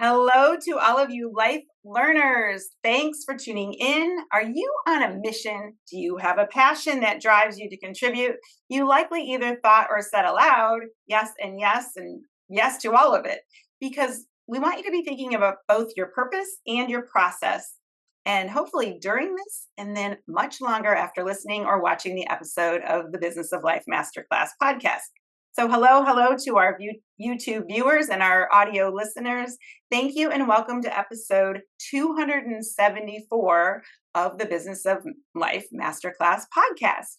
Hello to all of you life learners. Thanks for tuning in. Are you on a mission? Do you have a passion that drives you to contribute? You likely either thought or said aloud, yes and yes to all of it, because we want you to be thinking about both your purpose and your process. And hopefully during this, and then much longer after listening or watching the episode of the Business of Life Masterclass podcast. So hello to our YouTube viewers and our audio listeners. Thank you and welcome to episode 274 of the Business of Life Masterclass podcast.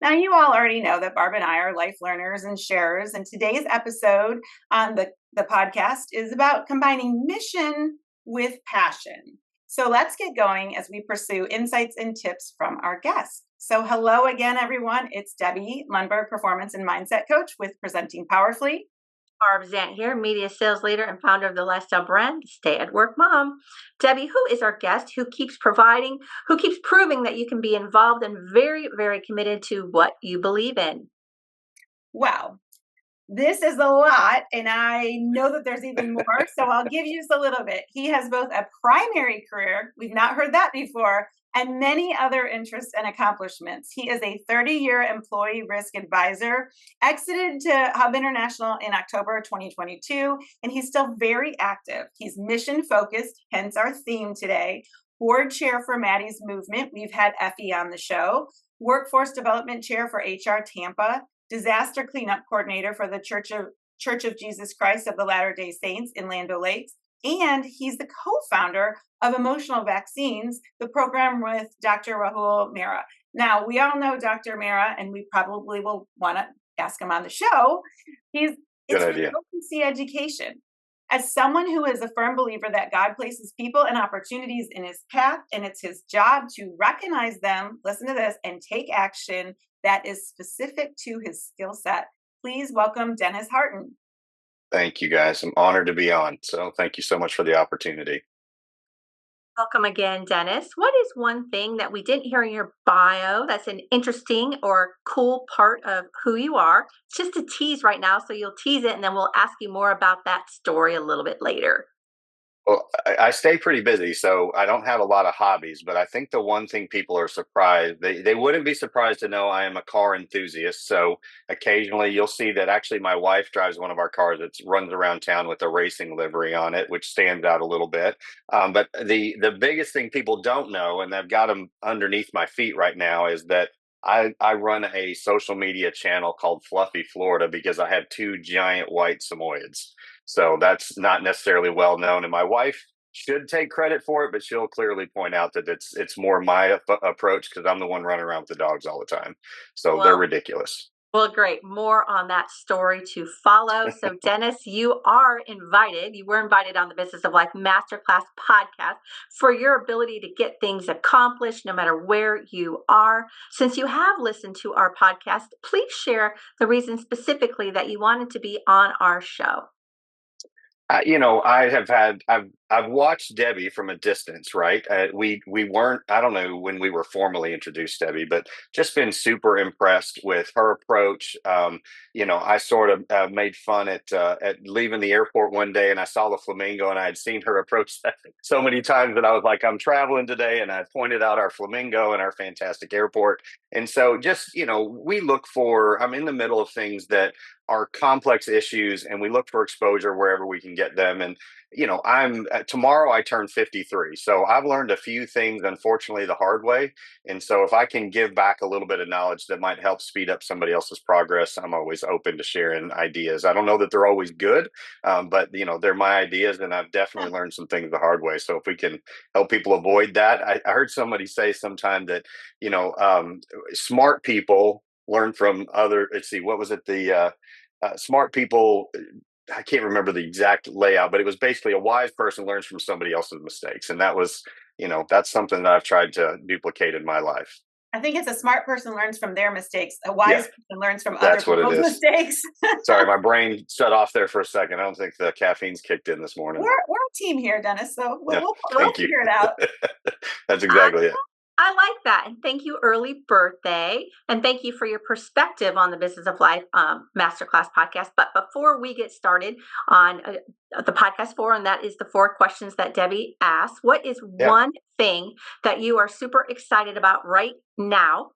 Now, you all already know that Barb and I are life learners and sharers, and today's episode on the podcast is about combining mission with passion. So let's get going as we pursue insights and tips from our guests. So hello again, everyone. It's Debbie Lundberg, Performance and Mindset Coach with Presenting Powerfully. Barb Zant here, media sales leader and founder of the lifestyle brand, Stay at Work Mom. Debbie, who is our guest, who keeps proving that you can be involved and very, very committed to what you believe in. Wow. This is a lot, and I know that there's even more, so I'll give you just a little bit. He has both a primary career, we've not heard that before, and many other interests and accomplishments. He is a 30-year employee risk advisor, exited to Hub International in October 2022, and he's still very active. He's mission-focused, hence our theme today. Board chair for Maddie's Movement. We've had Effie on the show. Workforce Development Chair for HR Tampa. Disaster Cleanup Coordinator for the Church of Jesus Christ of the Latter-day Saints in Land O'Lakes. And he's the co-founder of Emotional Vaccines, the program with Dr. Rahul Mehra. Now, we all know Dr. Mehra, and we probably will want to ask him on the show. It's frequency education. As someone who is a firm believer that God places people and opportunities in his path, and it's his job to recognize them, listen to this, and take action that is specific to his skill set. Please welcome Dennis Hartin. Thank you, guys. I'm honored to be on. So thank you so much for the opportunity. Welcome again, Dennis. What is one thing that we didn't hear in your bio that's an interesting or cool part of who you are? It's just a tease right now, so you'll tease it, and then we'll ask you more about that story a little bit later. Well, I stay pretty busy, so I don't have a lot of hobbies, but I think the one thing people are surprised, they wouldn't be surprised to know I am a car enthusiast. So occasionally you'll see that actually my wife drives one of our cars that runs around town with a racing livery on it, which stands out a little bit. But the biggest thing people don't know, and I've got them underneath my feet right now, is that I run a social media channel called Fluffy Florida because I have two giant white Samoyeds. So that's not necessarily well known. And my wife should take credit for it, but she'll clearly point out that it's more my approach because I'm the one running around with the dogs all the time. So they're ridiculous. Well, great. More on that story to follow. So, Dennis, you were invited on the Business of Life Masterclass podcast for your ability to get things accomplished no matter where you are. Since you have listened to our podcast, please share the reason specifically that you wanted to be on our show. I've watched Debbie from a distance, right? We weren't, I don't know when we were formally introduced, Debbie, but just been super impressed with her approach. I sort of made fun at leaving the airport one day, and I saw the flamingo, and I had seen her approach that so many times that I was like, I'm traveling today, and I pointed out our flamingo and our fantastic airport. And so just, I'm in the middle of things that are complex issues, and we look for exposure wherever we can get them. And tomorrow I turn 53. So I've learned a few things, unfortunately, the hard way. And so if I can give back a little bit of knowledge that might help speed up somebody else's progress, I'm always open to sharing ideas. I don't know that they're always good, but they're my ideas, and I've definitely learned some things the hard way. So if we can help people avoid that, I heard somebody say sometime that, smart people learn from smart people, I can't remember the exact layout, but it was basically a wise person learns from somebody else's mistakes. And that was, that's something that I've tried to duplicate in my life. I think it's a smart person learns from their mistakes. A wise person learns from other people's mistakes. Sorry, my brain shut off there for a second. I don't think the caffeine's kicked in this morning. We're a team here, Dennis. So we'll figure it out. That's exactly it. I like that. And thank you, early birthday. And thank you for your perspective on the Business of Life Masterclass podcast. But before we get started on the podcast 4, and that is the 4 questions that Debbie asked, what is one thing that you are super excited about right now?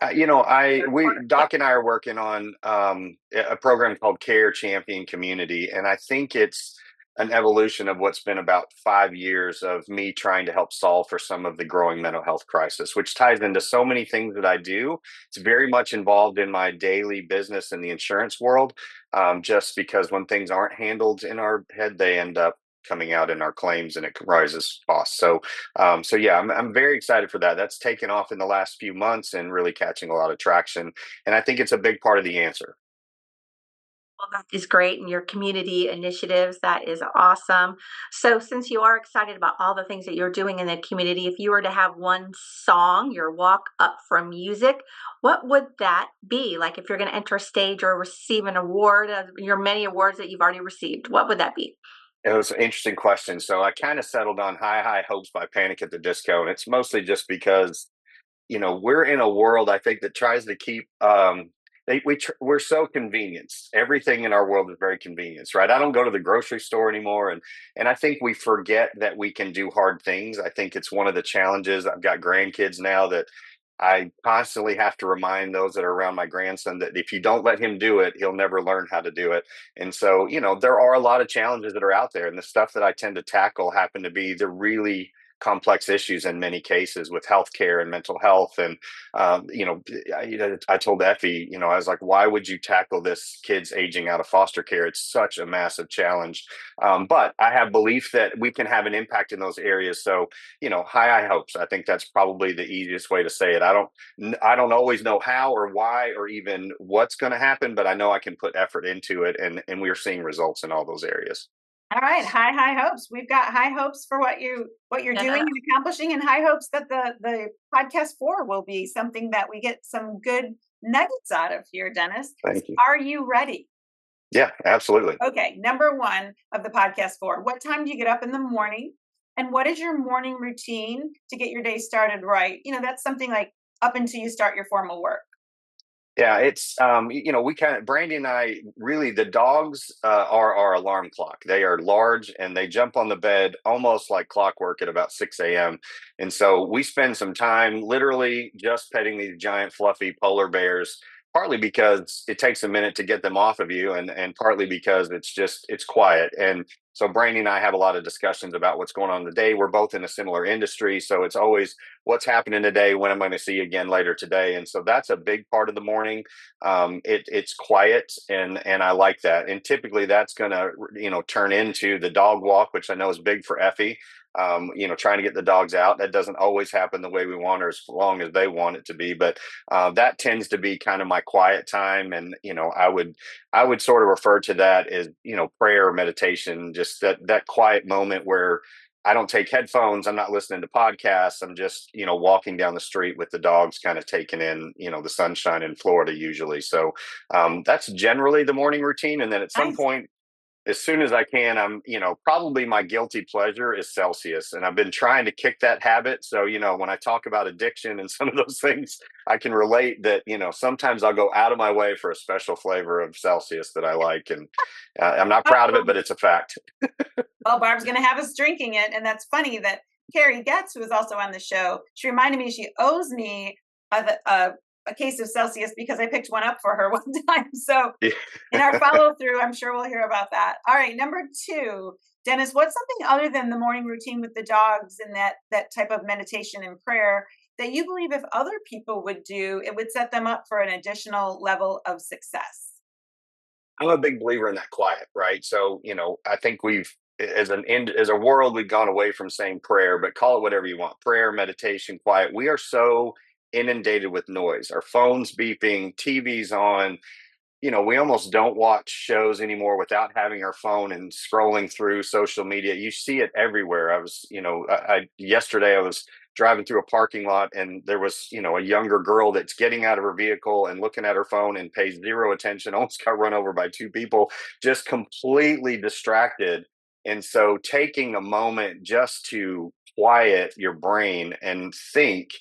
Doc and I are working on a program called Care Champion Community, and I think it's an evolution of what's been about 5 years of me trying to help solve for some of the growing mental health crisis, which ties into so many things that I do. It's very much involved in my daily business in the insurance world, just because when things aren't handled in our head, they end up coming out in our claims and it rises costs. So yeah, I'm very excited for that. That's taken off in the last few months and really catching a lot of traction. And I think it's a big part of the answer. Well, that is great. And your community initiatives, that is awesome. So, since you are excited about all the things that you're doing in the community, if you were to have one song, your walk up from music, what would that be? Like if you're going to enter a stage or receive an award, your many awards that you've already received, what would that be? It was an interesting question. So I kind of settled on High Hopes by Panic at the Disco. And it's mostly just because, we're in a world, I think, that tries to keep we're so convenienced. Everything in our world is very convenience, right? I don't go to the grocery store anymore, and I think we forget that we can do hard things. I think it's one of the challenges. I've got grandkids now that I constantly have to remind those that are around my grandson that if you don't let him do it, he'll never learn how to do it. And so, there are a lot of challenges that are out there, and the stuff that I tend to tackle happen to be the really complex issues in many cases with healthcare and mental health. And I told Effie, I was like, why would you tackle this kid's aging out of foster care? It's such a massive challenge. But I have belief that we can have an impact in those areas. So, high hopes. I think that's probably the easiest way to say it. I don't always know how or why or even what's going to happen, but I know I can put effort into it, and we're seeing results in all those areas. All right, high hopes. We've got high hopes for what you're doing and accomplishing, and high hopes that the podcast 4 will be something that we get some good nuggets out of here, Dennis. Thank you. Are you ready? Yeah, absolutely. Okay, number 1 of the podcast 4. What time do you get up in the morning? And what is your morning routine to get your day started right? That's something like up until you start your formal work. Yeah, it's we Brandy and I, really, the dogs are our alarm clock. They are large and they jump on the bed almost like clockwork at about 6 a.m. And so we spend some time literally just petting these giant fluffy polar bears, partly because it takes a minute to get them off of you, and partly because it's quiet. And so Brandy and I have a lot of discussions about what's going on in the day. We're both in a similar industry, so it's always what's happening today, when I'm going to see you again later today. And so that's a big part of the morning. It's quiet, and I like that. And typically that's going to turn into the dog walk, which I know is big for Effie. Trying to get the dogs out. That doesn't always happen the way we want or as long as they want it to be. But that tends to be kind of my quiet time. And, I would sort of refer to that as, prayer, meditation, just that quiet moment where I don't take headphones. I'm not listening to podcasts. I'm just, walking down the street with the dogs, kind of taking in, the sunshine in Florida usually. So that's generally the morning routine. And then at some point, as soon as I can, I'm, probably my guilty pleasure is Celsius. And I've been trying to kick that habit. So, when I talk about addiction and some of those things, I can relate that, sometimes I'll go out of my way for a special flavor of Celsius that I like. And I'm not proud of it, but it's a fact. Well, Barb's going to have us drinking it. And that's funny that Carrie Getz, who is also on the show, she reminded me she owes me a case of Celsius because I picked one up for her one time. So in our follow through, I'm sure we'll hear about that. All right. Number 2, Dennis, what's something other than the morning routine with the dogs and that type of meditation and prayer that you believe if other people would do, it would set them up for an additional level of success? I'm a big believer in that quiet, right? So, I think as a world, we've gone away from saying prayer, but call it whatever you want. Prayer, meditation, quiet. We are so inundated with noise. Our phones beeping, TV's on. We almost don't watch shows anymore without having our phone and scrolling through social media. You see it everywhere. Yesterday I was driving through a parking lot and there was, a younger girl that's getting out of her vehicle and looking at her phone and pays zero attention, almost got run over by 2 people, just completely distracted. And so taking a moment just to quiet your brain and think,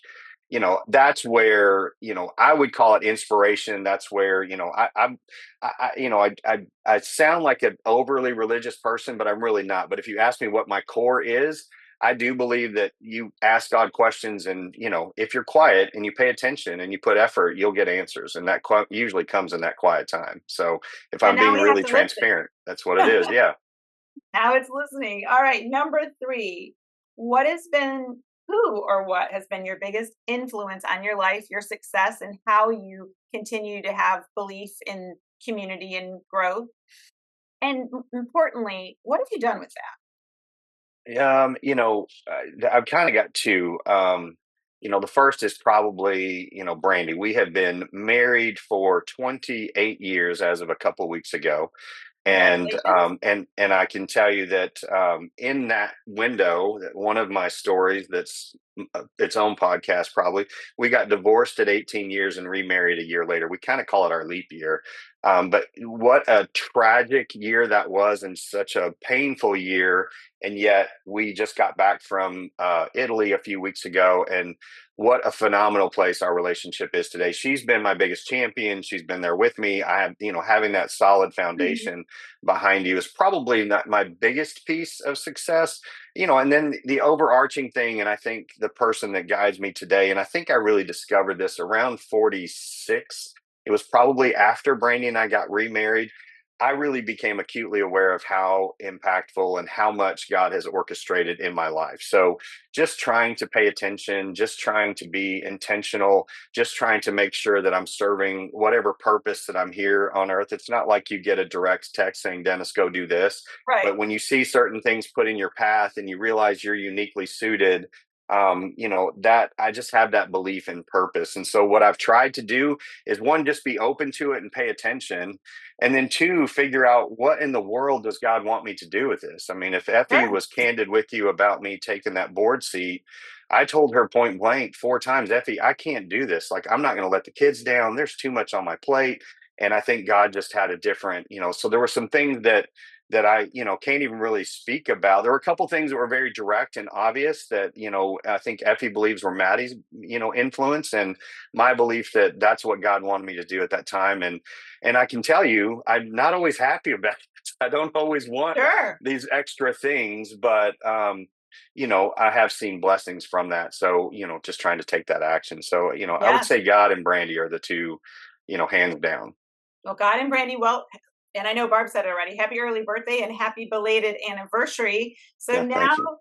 that's where, I would call it inspiration. That's where, I sound like an overly religious person, but I'm really not. But if you ask me what my core is, I do believe that you ask God questions, and, if you're quiet and you pay attention and you put effort, you'll get answers. And that usually comes in that quiet time. So if And I'm now being we have really to listen. transparent, that's what it is. Yeah. Now it's listening. All right. Number 3, who or what has been your biggest influence on your life, your success, and how you continue to have belief in community and growth? And importantly, what have you done with that? I've kind of got two. The first is probably, Brandy. We have been married for 28 years as of a couple weeks ago. And Congratulations. I can tell you that in that window, that one of my stories that's its own podcast, probably, we got divorced at 18 years and remarried a year later. We kind of call it our leap year. But what a tragic year that was, and such a painful year. And yet we just got back from Italy a few weeks ago, and what a phenomenal place our relationship is today. She's been my biggest champion. She's been there with me. I have, having that solid foundation behind you is probably not my biggest piece of success, and then the overarching thing. And I think the person that guides me today, and I think I really discovered this around 46. It was probably after Brandy and I got remarried. I really became acutely aware of how impactful and how much God has orchestrated in my life. So just trying to pay attention, just trying to be intentional, just trying to make sure that I'm serving whatever purpose that I'm here on earth. It's not like you get a direct text saying, Dennis, go do this. Right. But when you see certain things put in your path and you realize you're uniquely suited, that I just have that belief in purpose. And so what I've tried to do is, one, just be open to it and pay attention. And then two, figure out what in the world does God want me to do with this? I mean, if Effie Sure. was candid with you about me taking that board seat, I told her point blank 4 times, Effie, I can't do this. Like, I'm not going to let the kids down. There's too much on my plate. And I think God just had a different, so there were some things that I, can't even really speak about. There were a couple things that were very direct and obvious that, I think Effie believes were Maddie's, influence, and my belief that that's what God wanted me to do at that time. And I can tell you, I'm not always happy about it. I don't always want these extra things, but, I have seen blessings from that. So, just trying to take that action. So, I would say God and Brandy are the two, hands down. Well, God and Brandy, and I know Barb said it already, happy early birthday and happy belated anniversary. So Yeah, now, thank you.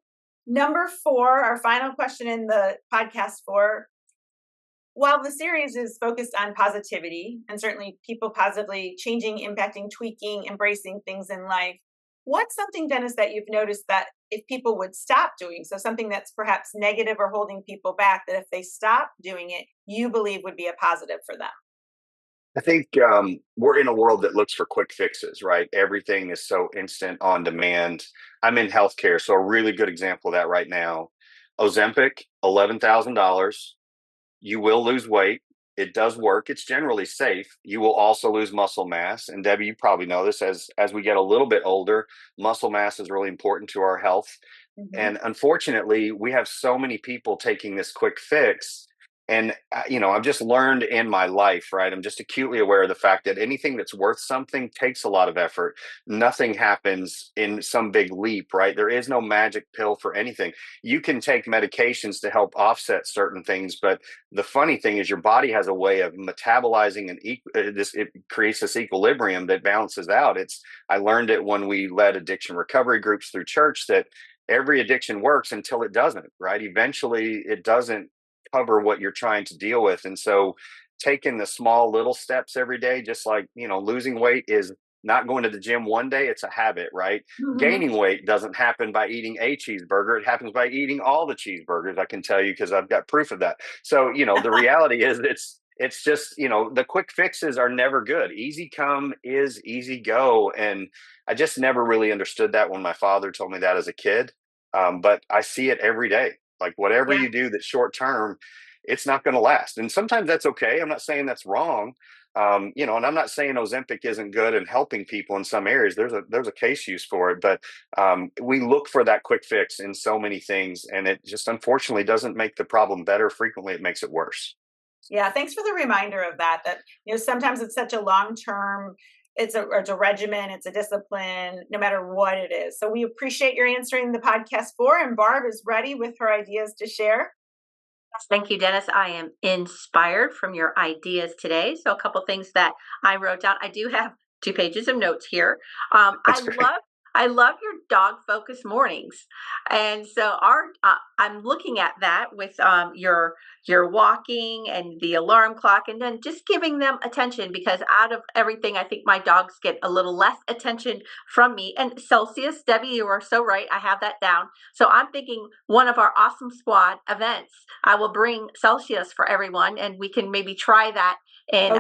number 4, our final question in the podcast while the series is focused on positivity and certainly people positively changing, impacting, tweaking, embracing things in life, what's something, Dennis, that you've noticed that if people would stop doing, so something that's perhaps negative or holding people back, that if they stop doing it, you believe would be a positive for them? I think we're in a world that looks for quick fixes, right? Everything is so instant on demand. I'm in healthcare, so a really good example of that right now. Ozempic, $11,000. You will lose weight. It does work. It's generally safe. You will also lose muscle mass. And Debbie, you probably know this, as we get a little bit older, muscle mass is really important to our health. And unfortunately, we have so many people taking this quick fix. And, I've just learned in my life, right? I'm just acutely aware of the fact that anything that's worth something takes a lot of effort. Nothing happens in some big leap, right? There is no magic pill for anything. You can take medications to help offset certain things. But the funny thing is, your body has a way of metabolizing it creates this equilibrium that balances out. I learned it when we led addiction recovery groups through church, that every addiction works until it doesn't, right? Eventually it doesn't cover what you're trying to deal with. And so taking the small little steps every day, just like, losing weight is not going to the gym one day, it's a habit, right? Gaining weight doesn't happen by eating a cheeseburger. It happens by eating all the cheeseburgers, I can tell you, because I've got proof of that. So, the reality is it's just, the quick fixes are never good. Easy come is easy go. And I just never really understood that when my father told me that as a kid. But I see it every day. Like, whatever you do that's short term, it's not going to last. And sometimes that's okay. I'm not saying that's wrong. And I'm not saying Ozempic isn't good in helping people in some areas. There's a case use for it, but we look for that quick fix in so many things, and it just unfortunately doesn't make the problem better. Frequently, it makes it worse. Yeah, thanks for the reminder of that. That sometimes it's such a long term. It's a regimen. It's a discipline, no matter what it is. So we appreciate your answering the podcast and Barb is ready with her ideas to share. Thank you, Dennis. I am inspired from your ideas today. So a couple things that I wrote down. I do have 2 pages of notes here. I love your dog focused mornings. And so I'm looking at that with your walking and the alarm clock, and then just giving them attention, because out of everything, I think my dogs get a little less attention from me. And Celsius, Debbie, you are so right. I have that down. So I'm thinking one of our Awesome Squad events, I will bring Celsius for everyone, and we can maybe try that in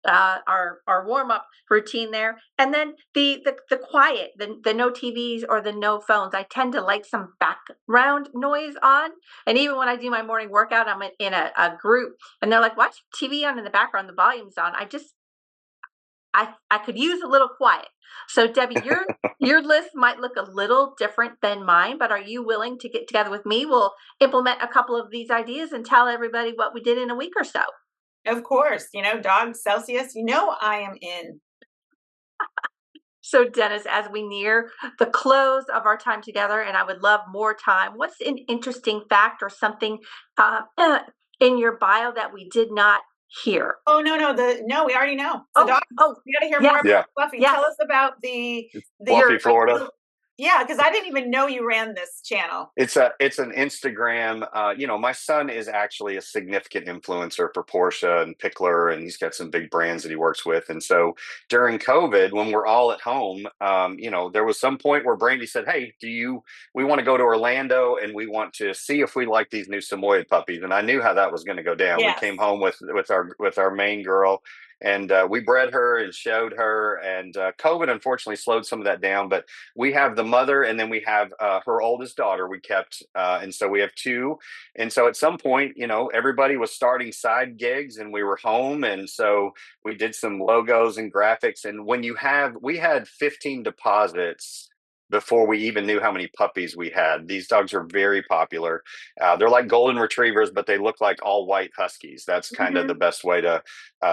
our warm up routine there. And then the quiet, the no TVs or the no phones. I tend to like some background noise on. And even when I do my morning workout, I'm in a group and they're like, watch TV on in the background, the volume's on. I could use a little quiet. So Debbie, your list might look a little different than mine, but are you willing to get together with me? We'll implement a couple of these ideas and tell everybody what we did in a week or so. Of course, dog Celsius, I am in. So Dennis, as we near the close of our time together, and I would love more time, what's an interesting fact or something in your bio that we did not hear? Oh, no, we already know. We got to hear more about Fluffy. Yes. Tell us about the Fluffy, Florida. Yeah, because I didn't even know you ran this channel. It's an Instagram. My son is actually a significant influencer for Porsche and Pickler, and he's got some big brands that he works with. And so during COVID, when we're all at home, there was some point where Brandy said, "Hey, we want to go to Orlando and we want to see if we like these new Samoyed puppies." And I knew how that was going to go down. Yes. We came home with our main girl. And we bred her and showed her, and COVID unfortunately slowed some of that down. But we have the mother, and then we have her oldest daughter we kept. And so we have 2. And so at some point, everybody was starting side gigs and we were home. And so we did some logos and graphics. And we had 15 deposits before we even knew how many puppies we had. These dogs are very popular. They're like golden retrievers, but they look like all white huskies. That's kind of the best way to.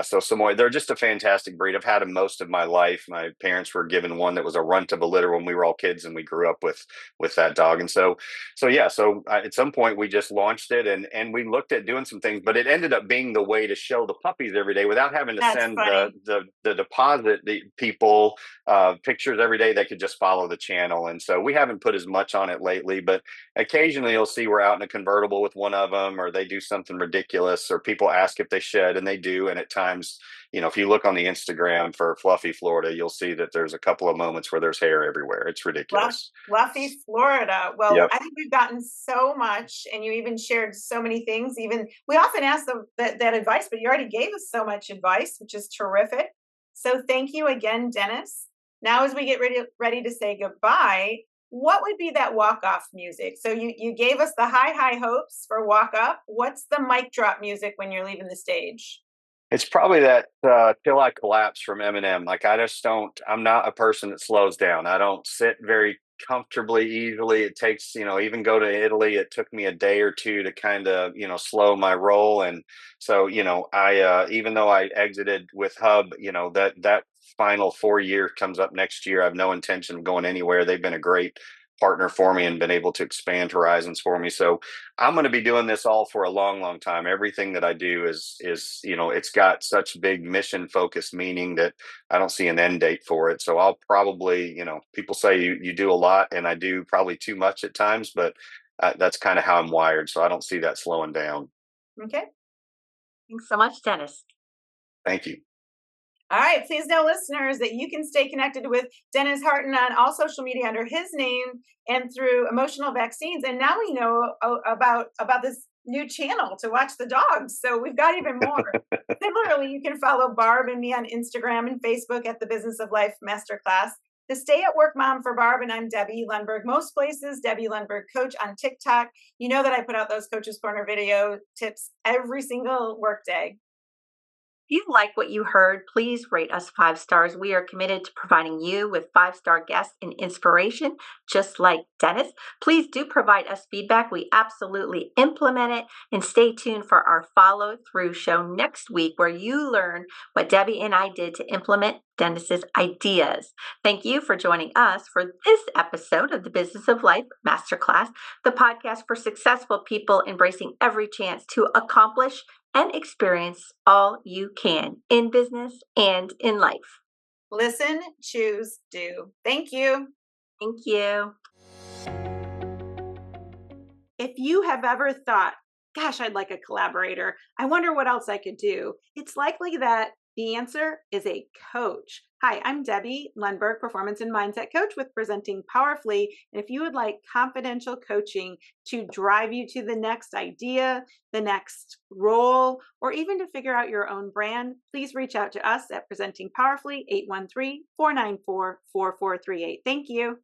So Samoyed, they're just a fantastic breed. I've had them most of my life. My parents were given one that was a runt of a litter when we were all kids, and we grew up with that dog. And so at some point we just launched it, and we looked at doing some things, but it ended up being the way to show the puppies every day without having to send the deposit the people pictures every day. They could just follow the channel. And so we haven't put as much on it lately, but occasionally you'll see we're out in a convertible with one of them, or they do something ridiculous, or people ask if they shed, and they do. And at times, if you look on the Instagram for Fluffy Florida, you'll see that there's a couple of moments where there's hair everywhere. It's ridiculous. Fluffy Florida. Well, yep. I think we've gotten so much, and you even shared so many things. Even we often ask that advice, but you already gave us so much advice, which is terrific. So thank you again, Dennis. Now, as we get ready to say goodbye, what would be that walk-off music? So you gave us the high hopes for walk up. What's the mic drop music when you're leaving the stage? It's probably that Till I Collapse from Eminem. Like, I'm not a person that slows down. I don't sit very comfortably easily. It takes, even go to Italy, it took me a day or 2 to kind of, slow my roll. And so, I, even though I exited with Hub, that final 4 year comes up next year. I have no intention of going anywhere. They've been a great partner for me and been able to expand horizons for me. So I'm going to be doing this all for a long, long time. Everything that I do is, it's got such big mission focused meaning that I don't see an end date for it. So I'll probably, people say you do a lot, and I do probably too much at times, but that's kind of how I'm wired. So I don't see that slowing down. Okay. Thanks so much, Dennis. Thank you. All right. Please know, listeners, that you can stay connected with Dennis Hartin on all social media under his name and through Emotional Vaccines. And now we know about this new channel to watch the dogs. So we've got even more. Similarly, you can follow Barb and me on Instagram and Facebook at the Business of Life Masterclass. the Stay at Work Mom for Barb, and I'm Debbie Lundberg. Most places, Debbie Lundberg Coach on TikTok. You know that I put out those Coaches Corner video tips every single workday. If you like what you heard, please rate us 5 stars. We are committed to providing you with 5-star guests and inspiration, just like Dennis. Please do provide us feedback. We absolutely implement it. And stay tuned for our follow-through show next week, where you learn what Debbie and I did to implement Dennis's ideas. Thank you for joining us for this episode of the Business of Life Masterclass, the podcast for successful people embracing every chance to accomplish and experience all you can in business and in life. Listen, choose, do. Thank you. Thank you. If you have ever thought, gosh, I'd like a collaborator, I wonder what else I could do, it's likely that the answer is a coach. Hi, I'm Debbie Lundberg, Performance and Mindset Coach with Presenting Powerfully. And if you would like confidential coaching to drive you to the next idea, the next role, or even to figure out your own brand, please reach out to us at Presenting Powerfully, 813-494-4438. Thank you.